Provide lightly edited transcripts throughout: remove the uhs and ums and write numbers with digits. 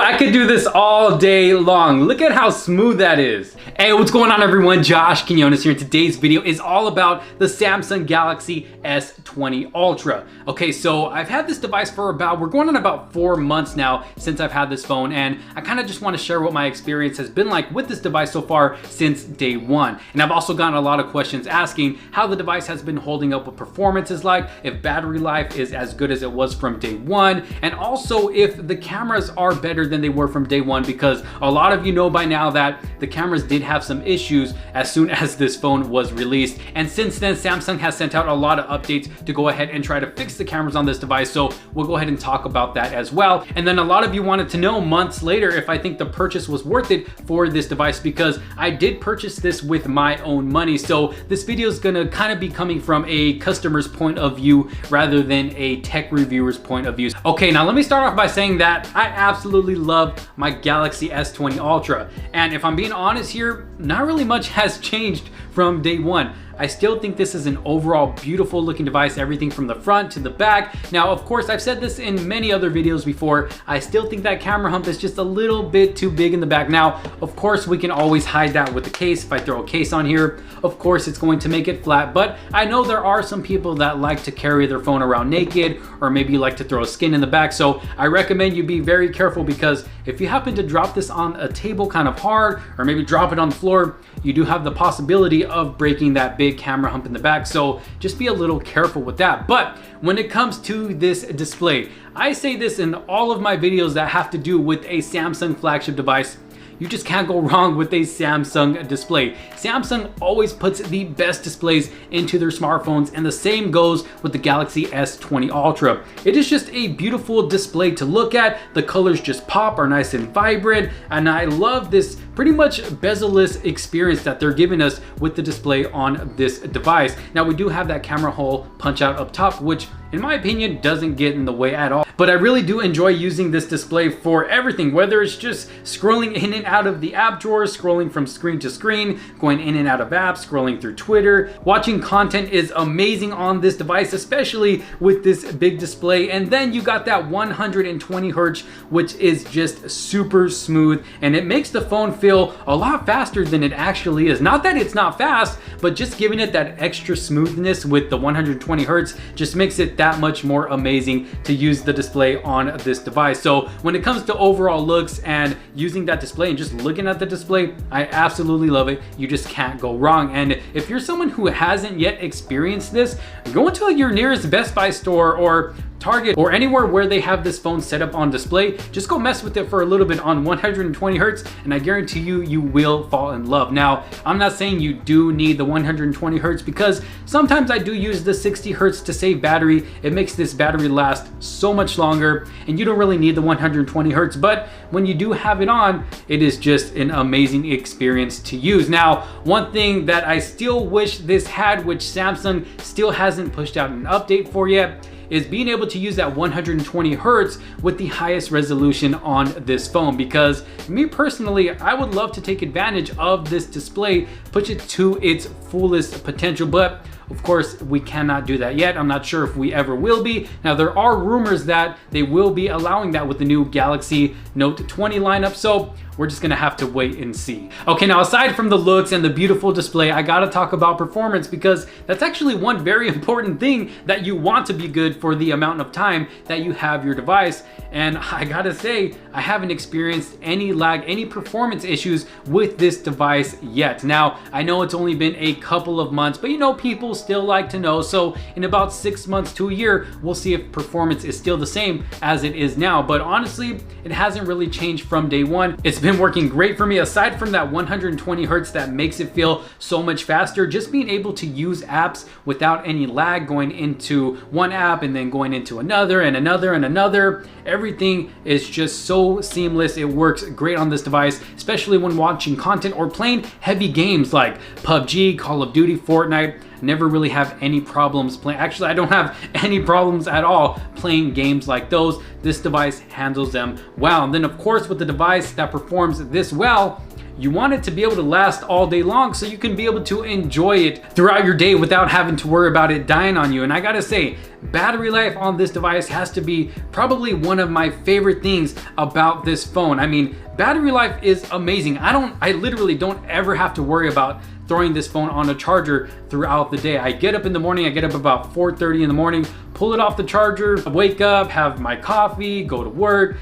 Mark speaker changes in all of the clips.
Speaker 1: I could do this all day long. Look at how smooth that is. Hey, what's going on everyone? Josh Quinones here. Today's video is all about the Samsung Galaxy S20 Ultra. Okay, so I've had this device for we're going on about 4 months now since I've had this phone, and I kind of just want to share what my experience has been like with this device so far since day one. And I've also gotten a lot of questions asking how the device has been holding up, what performance is like, if battery life is as good as it was from day one, and also if the cameras are better than they were from day one, because a lot of you know by now that the cameras did have some issues as soon as this phone was released. And since then, Samsung has sent out a lot of updates to go ahead and try to fix the cameras on this device. So we'll go ahead and talk about that as well. And then a lot of you wanted to know months later if I think the purchase was worth it for this device, because I did purchase this with my own money. So this video is gonna kind of be coming from a customer's point of view rather than a tech reviewer's point of view. Okay, now let me start off by saying that I absolutely love my Galaxy S20 Ultra. And if I'm being honest here, not really much has changed from day one. I still think this is an overall beautiful looking device, everything from the front to the back. Now, of course, I've said this in many other videos before, I still think that camera hump is just a little bit too big in the back. Now, of course, we can always hide that with the case. If I throw a case on here, of course, it's going to make it flat, but I know there are some people that like to carry their phone around naked, or maybe like to throw a skin in the back. So I recommend you be very careful, because if you happen to drop this on a table kind of hard, or maybe drop it on the floor, you do have the possibility of breaking that big camera hump in the back. So just be a little careful with that. But when it comes to this display, I say this in all of my videos that have to do with a Samsung flagship device, you just can't go wrong with a Samsung display. Samsung always puts the best displays into their smartphones, and the same goes with the Galaxy S20 Ultra. It is just a beautiful display to look at. The colors just pop, are nice and vibrant, and I love this pretty much bezel-less experience that they're giving us with the display on this device. Now, we do have that camera hole punch out up top, which in my opinion doesn't get in the way at all. But I really do enjoy using this display for everything, whether it's just scrolling in and out of the app drawers, scrolling from screen to screen, going in and out of apps, scrolling through Twitter. Watching content is amazing on this device, especially with this big display. And then you got that 120 hertz, which is just super smooth, and it makes the phone feel a lot faster than it actually is. Not that it's not fast, but just giving it that extra smoothness with the 120 hertz just makes it that much more amazing to use the display on this device. So when it comes to overall looks and using that display and just looking at the display, I absolutely love it. You just can't go wrong. And if you're someone who hasn't yet experienced this, go into your nearest Best Buy store or Target or anywhere where they have this phone set up on display. Just go mess with it for a little bit on 120 hertz, and I guarantee you, you will fall in love. Now, I'm not saying you do need the 120 hertz, because sometimes I do use the 60 hertz to save battery. It makes this battery last so much longer, and you don't really need the 120 hertz, but when you do have it on, it is just an amazing experience to use. Now, one thing that I still wish this had, which Samsung still hasn't pushed out an update for yet, is being able to use that 120 hertz with the highest resolution on this phone. Because me personally, I would love to take advantage of this display, push it to its fullest potential, but of course, we cannot do that yet. I'm not sure if we ever will be. Now, there are rumors that they will be allowing that with the new Galaxy Note 20 lineup, so we're just gonna have to wait and see. Okay, now aside from the looks and the beautiful display, I gotta talk about performance, because that's actually one very important thing that you want to be good for the amount of time that you have your device. And I gotta say, I haven't experienced any lag, any performance issues with this device yet. Now, I know it's only been a couple of months, but you know, people still like to know. So in about 6 months to a year, we'll see if performance is still the same as it is now. But honestly, it hasn't really changed from day one. It's been working great for me. Aside from that 120 hertz that makes it feel so much faster, just being able to use apps without any lag, going into one app and then going into another and another and another. Everything is just so seamless. It works great on this device, especially when watching content or playing heavy games like PUBG, Call of Duty, Fortnite. Never really have any problems playing. Actually, I don't have any problems at all playing games like those. This device handles them well. And then of course, with the device that performs this well, you want it to be able to last all day long so you can be able to enjoy it throughout your day without having to worry about it dying on you. And I gotta say, battery life on this device has to be probably one of my favorite things about this phone. I mean, battery life is amazing. I literally don't ever have to worry about throwing this phone on a charger throughout the day. I get up in the morning, I get up about 4:30 in the morning, pull it off the charger, wake up, have my coffee, go to work,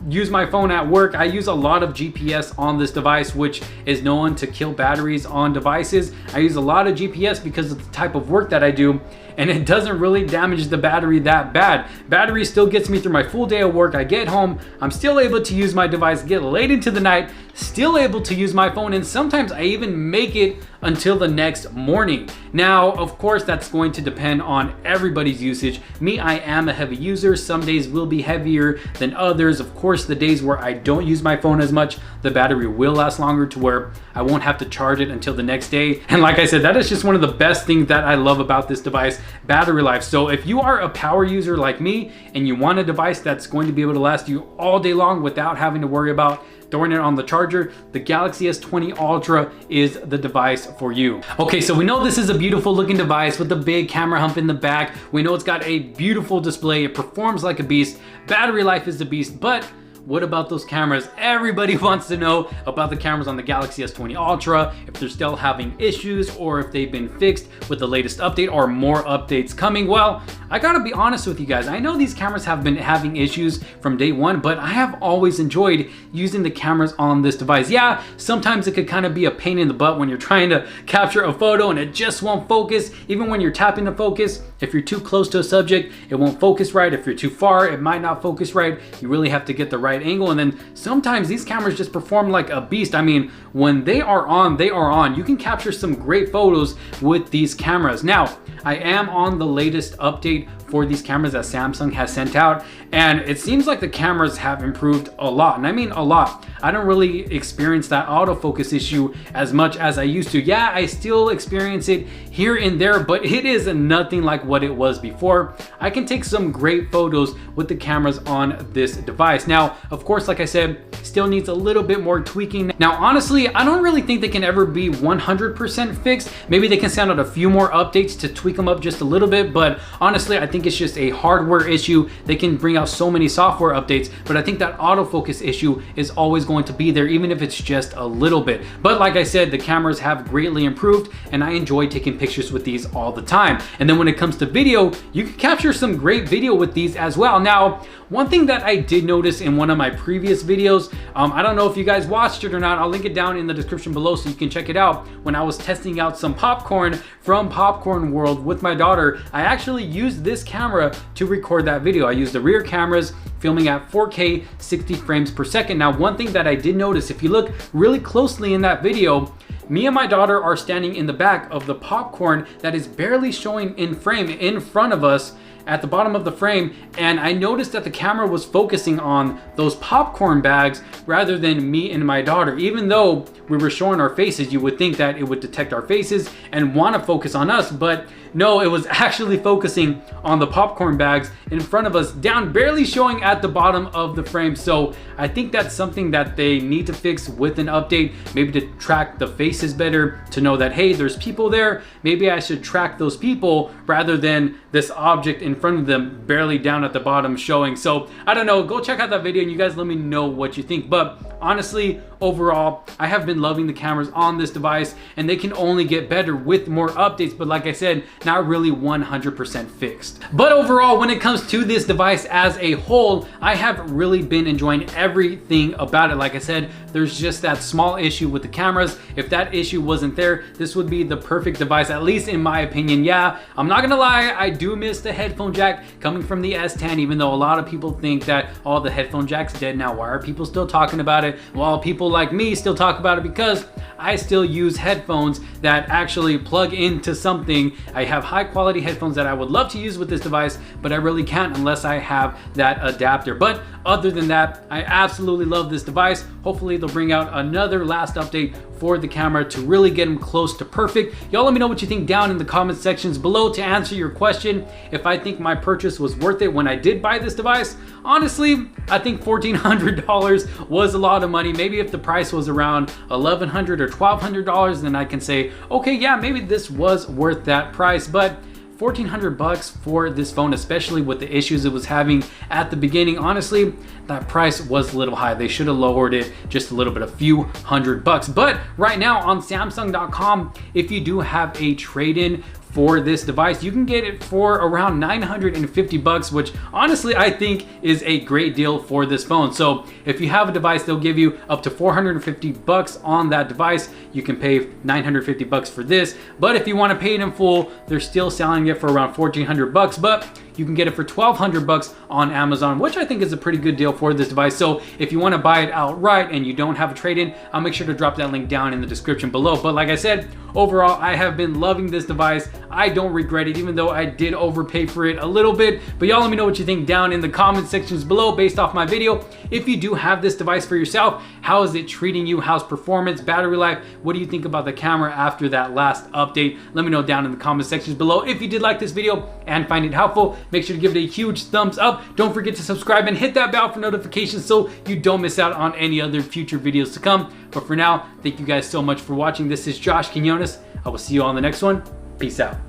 Speaker 1: use my phone at work. I use a lot of GPS on this device, which is known to kill batteries on devices. I use a lot of GPS because of the type of work that I do, and it doesn't really damage the battery that bad. Battery still gets me through my full day of work. I get home, I'm still able to use my device, get late into the night, still able to use my phone, and sometimes I even make it until the next morning. Now, of course, that's going to depend on everybody's usage. Me, I am a heavy user. Some days will be heavier than others. Of course, the days where I don't use my phone as much, the battery will last longer to where I won't have to charge it until the next day. And like I said, that is just one of the best things that I love about this device, battery life. So if you are a power user like me and you want a device that's going to be able to last you all day long without having to worry about throwing it on the charger, the Galaxy S20 Ultra is the device for you. Okay, so we know this is a beautiful looking device with a big camera hump in the back. We know it's got a beautiful display. It performs like a beast. Battery life is the beast, but what about those cameras? Everybody wants to know about the cameras on the Galaxy S20 Ultra, if they're still having issues or if they've been fixed with the latest update or more updates coming. Well, I gotta be honest with you guys. I know these cameras have been having issues from day one, but I have always enjoyed using the cameras on this device. Yeah, sometimes it could kind of be a pain in the butt when you're trying to capture a photo and it just won't focus. Even when you're tapping to focus, if you're too close to a subject, it won't focus right. If you're too far, it might not focus right. You really have to get the right angle. And then sometimes these cameras just perform like a beast. I mean, when they are on, they are on. You can capture some great photos with these cameras. Now, I am on the latest update for these cameras that Samsung has sent out, and it seems like the cameras have improved a lot, and I mean a lot. I don't really experience that autofocus issue as much as I used to. Yeah, I still experience it here and there, but it is nothing like what it was before. I can take some great photos with the cameras on this device. Now, of course, like I said, still needs a little bit more tweaking. Now, honestly, I don't really think they can ever be 100% fixed. Maybe they can send out a few more updates to tweak them up just a little bit, but honestly, I think it's just a hardware issue. They can bring out so many software updates, but I think that autofocus issue is always going to be there, even if it's just a little bit. But like I said, the cameras have greatly improved, and I enjoy taking pictures with these all the time. And then when it comes to video, you can capture some great video with these as well. Now, one thing that I did notice in one of my previous videos, I don't know if you guys watched it or not, I'll link it down in the description below so you can check it out. When I was testing out some popcorn from Popcorn World with my daughter, I actually used this camera to record that video. I used the rear cameras, filming at 4K 60 frames per second. Now, one thing that I did notice, if you look really closely in that video, me and my daughter are standing in the back of the popcorn that is barely showing in frame in front of us at the bottom of the frame, and I noticed that the camera was focusing on those popcorn bags rather than me and my daughter. Even though we were showing our faces, you would think that it would detect our faces and want to focus on us, but no, it was actually focusing on the popcorn bags in front of us, down barely showing at the bottom of the frame. So I think that's something that they need to fix with an update, maybe to track the faces better, to know that, hey, there's people there. Maybe I should track those people rather than this object in front of them barely down at the bottom showing. So I don't know, go check out that video and you guys let me know what you think. But honestly, overall, I have been loving the cameras on this device, and they can only get better with more updates. But like I said, not really 100% fixed. But overall, when it comes to this device as a whole, I have really been enjoying everything about it. Like I said, there's just that small issue with the cameras. If that issue wasn't there, this would be the perfect device, at least in my opinion. Yeah, I'm not gonna lie, I do miss the headphone jack coming from the S10, even though a lot of people think that, oh, the headphone jack's dead now. Why are people still talking about it? Well, people like me still talk about it because I still use headphones that actually plug into something. I have high quality headphones that I would love to use with this device, but I really can't unless I have that adapter. But other than that, I absolutely love this device. Hopefully they'll bring out another last update for the camera to really get them close to perfect. Y'all let me know what you think down in the comment sections below to answer your question. If I think my purchase was worth it when I did buy this device, honestly, I think $1,400 was a lot of money. Maybe if the price was around $1,100 or $1,200, then I can say, okay, yeah, maybe this was worth that price. But $1,400 for this phone, especially with the issues it was having at the beginning, honestly, that price was a little high. They should have lowered it just a little bit, a few $100. But right now on Samsung.com, if you do have a trade-in for this device, you can get it for around $950, which honestly I think is a great deal for this phone. So if you have a device, they'll give you up to $450 on that device. You can pay $950 for this, but if you want to pay it in full, they're still selling it for around $1,400, but you can get it for $1,200 on Amazon, which I think is a pretty good deal for this device. So if you want to buy it outright and you don't have a trade-in, I'll make sure to drop that link down in the description below. But like I said, overall, I have been loving this device. I don't regret it, even though I did overpay for it a little bit. But y'all let me know what you think down in the comment sections below based off my video. If you do have this device for yourself, how is it treating you? How's performance, battery life? What do you think about the camera after that last update? Let me know down in the comment sections below. If you did like this video and find it helpful, make sure to give it a huge thumbs up. Don't forget to subscribe and hit that bell for notifications so you don't miss out on any other future videos to come. But for now, thank you guys so much for watching. This is Josh Quinones. I will see you on the next one. Peace out.